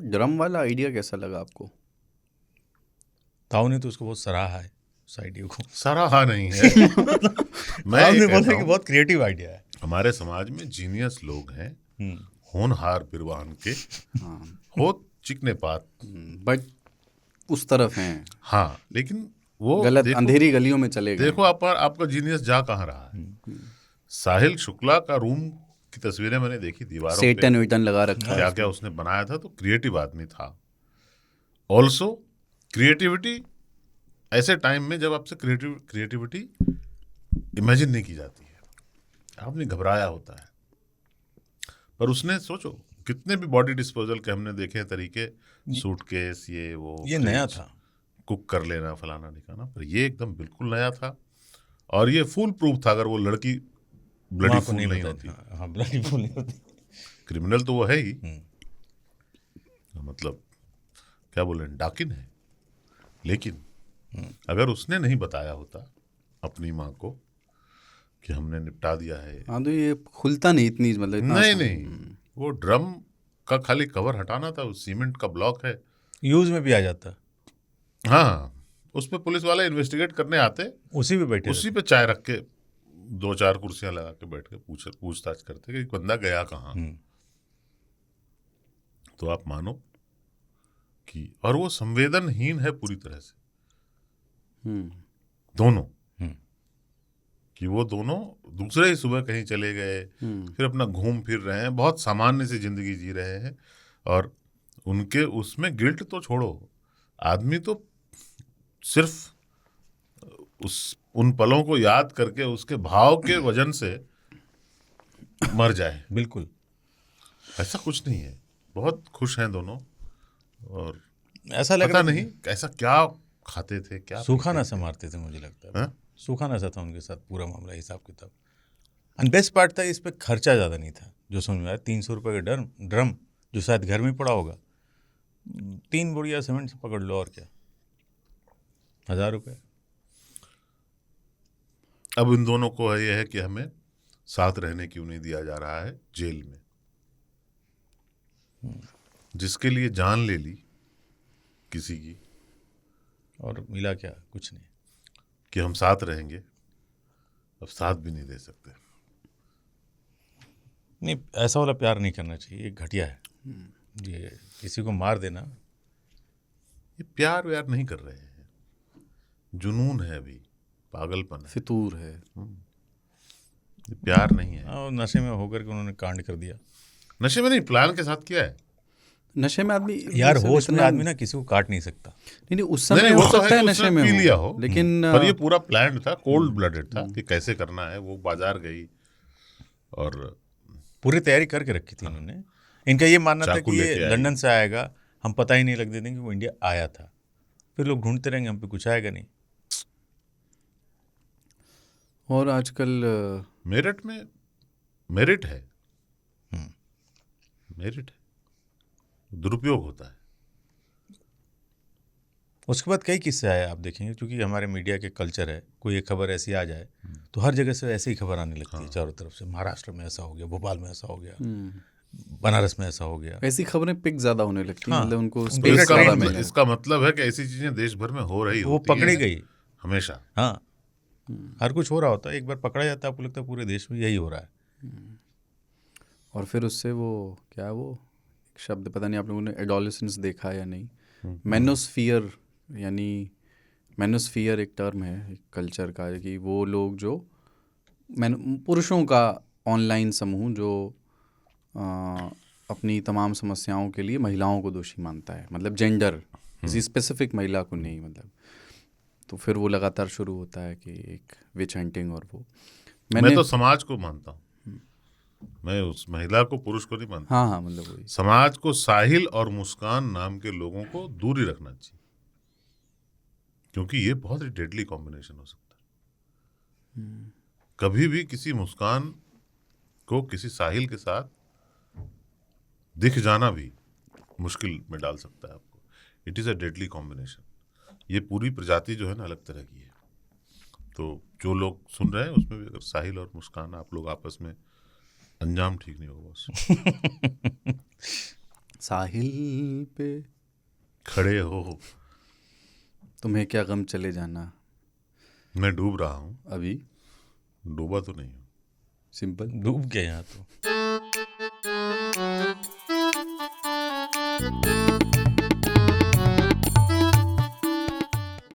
Drum वाला idea कैसा लगा आपको? ताऊ ने तो उसको बहुत सराहा है, उस आइडिया को। सराहा नहीं है। मैं ताऊ ये ने कहता बोला कि हूँ, बहुत क्रिएटिव आइडिया है। हमारे समाज में जीनियस लोग हैं, होनहार बिरवान के, हाँ, हो चिकने पात, बट उस तरफ हैं, हाँ, लेकिन वो गलत देखो, अंधेरी गलियों में चले गए। देखो आपका जीनियस जा कहाँ रहा है। साहिल शुक्ला का रूम की तस्वीरें मैंने देखी दीवारों पे, सेटन वेटन लगा रखा क्या है। क्या उसने बनाया था, तो क्रिएटिव आदमी था। ऑल्सो क्रिएटिविटी ऐसे टाइम में जब आपसे क्रिएटिविटी इमेजिन नहीं की जाती है, आपने घबराया होता है, पर उसने सोचो कितने भी बॉडी डिस्पोजल के हमने देखे तरीके, सूटकेस, ये वो, ये नया था, कुक कर लेना, फलाना ढिकाना, पर ये एकदम बिल्कुल नया था। और ये फूल प्रूफ था, अगर वो लड़की ब्लडी माँ को फूल नहीं बताया होती, था। हाँ, ब्लडी फूल नहीं होती। क्रिमिनल तो वो है ही, मतलब क्या बोले, डाकिन है। लेकिन अगर उसने नहीं बताया होता अपनी माँ को कि हमने निपटा दिया है, हाँ, तो ये खुलता नहीं इतनी, मतलब इतना नहीं, वो ड्रम का खाली कवर हटाना था, उस सीमेंट का ब्लॉक है, यूज में भी आ जाता, हाँ, उस पे पुलिस वाले इन्वेस्टिगेट करने आते, उसी पे बैठे उसी पे चाय रख के 2-4 कुर्सियां लगा के बैठ के पूछताछ करते कि बंदा गया कहाँ। तो आप मानो कि, और वो संवेदनहीन है पूरी तरह से, दोनों, कि वो दोनों दूसरे ही सुबह कहीं चले गए, फिर अपना घूम फिर रहे हैं, बहुत सामान्य सी जिंदगी जी रहे हैं, और उनके उसमें गिल्ट तो छोड़ो, आदमी तो सिर्फ उन पलों को याद करके उसके भाव के वजन से मर जाए। बिल्कुल ऐसा कुछ नहीं है, बहुत खुश हैं दोनों, और ऐसा लग पता रहा नहीं ऐसा क्या खाते थे, क्या सूखा नशा मारते थे, मुझे लगता है। हाँ? सूखा नशा था उनके साथ पूरा मामला, हिसाब किताब। एंड बेस्ट पार्ट था, इस पे खर्चा ज़्यादा नहीं था, जो समझ में आया। 300 रुपये का ड्रम जो शायद घर में पड़ा होगा, 3 बोरिया सीमेंट से पकड़ लो, और क्या, 1000 रुपये। अब इन दोनों को यह है कि हमें साथ रहने क्यों नहीं दिया जा रहा है जेल में, जिसके लिए जान ले ली किसी की, और मिला क्या? कुछ नहीं, कि हम साथ रहेंगे, अब साथ भी नहीं दे सकते। नहीं, ऐसा वाला प्यार नहीं करना चाहिए, ये घटिया है। ये किसी को मार देना, ये प्यार व्यार नहीं कर रहे हैं, जुनून है, अभी पागलपन है, फितूर है। ये प्यार नहीं है। और नशे में होकर के उन्होंने कांड कर दिया। नशे में नहीं, प्लान के साथ किया है। नशे में आदमी, यार सब होश में इतना- आदमी ना किसी को काट नहीं सकता। नहीं, उस नहीं, समय वो हो तो सकता है कि नशे उसने में पी लिया हो, लेकिन पर ये पूरा प्लान था, कोल्ड ब्लडेड था कि कैसे करना है। वो बाजार गई और पूरी तैयारी करके रखी थी इन्होंने। इनका ये मानना था चाकू कि ये लेके आई। लंदन से आएगा, हम पता ही नहीं लग देते कि वो इंडिया आया था, फिर लोग ढूंढते रहेंगे, हम पे कुछ आएगा नहीं। और आजकल मेरिट में मेरिट है, मेरिट है, दुरुपयोग होता है। उसके बाद कई किस्से आए, आप देखेंगे, क्योंकि हमारे मीडिया के कल्चर है, कोई एक खबर ऐसी आ जाए तो हर जगह से ऐसी ही खबर आने लगती है चारों तरफ से। महाराष्ट्र में ऐसा हो गया, भोपाल में ऐसा हो गया, बनारस में ऐसा हो गया। ऐसी खबरें पिक ज्यादा होने लगती हैं, हाँ, मतलब उनको उनका स्पेस इसका ज्यादा मतलब- मिले। इसका मतलब है कि ऐसी चीजें देश भर में हो रही वो होती पकड़ी हैं गई, हमेशा। हाँ, हर कुछ हो रहा होता है, एक बार पकड़ा जाता है, आपको लगता है पूरे देश में यही हो रहा है। और फिर उससे वो क्या, वो एक शब्द पता नहीं आप लोगों ने एडोलेसेंस देखा या नहीं, मैनोस्फियर, यानी मैनोस्फियर एक टर्म है एक कल्चर का, कि वो लोग जो पुरुषों का ऑनलाइन समूह जो अपनी तमाम समस्याओं के लिए महिलाओं को दोषी मानता है, मतलब जेंडर, किसी स्पेसिफिक महिला को नहीं, मतलब तो फिर वो लगातार शुरू होता है कि एक विच हंटिंग। और वो मैं तो समाज को मानता हूँ, मैं उस महिला को, पुरुष को नहीं मानता। हाँ, मतलब वही समाज को साहिल और मुस्कान नाम के लोगों को दूर ही रखना चाहिए, क्योंकि ये बहुत ही डेडली कॉम्बिनेशन हो सकता है। कभी भी किसी मुस्कान को किसी साहिल के साथ दिख जाना भी मुश्किल में डाल सकता है आपको। It is a deadly combination. ये पूरी प्रजाति जो है ना अलग तरह की है। तो जो लोग सुन रहे हैं उसमें भी अगर साहिल और मुस्कान आप लोग आपस में, अंजाम ठीक नहीं होगा बस। साहिल पे खड़े हो, तुम्हें क्या गम चले जाना, मैं डूब रहा हूँ, अभी डूबा तो नहीं हूँ। सिंपल। डूब गए यहाँ तो।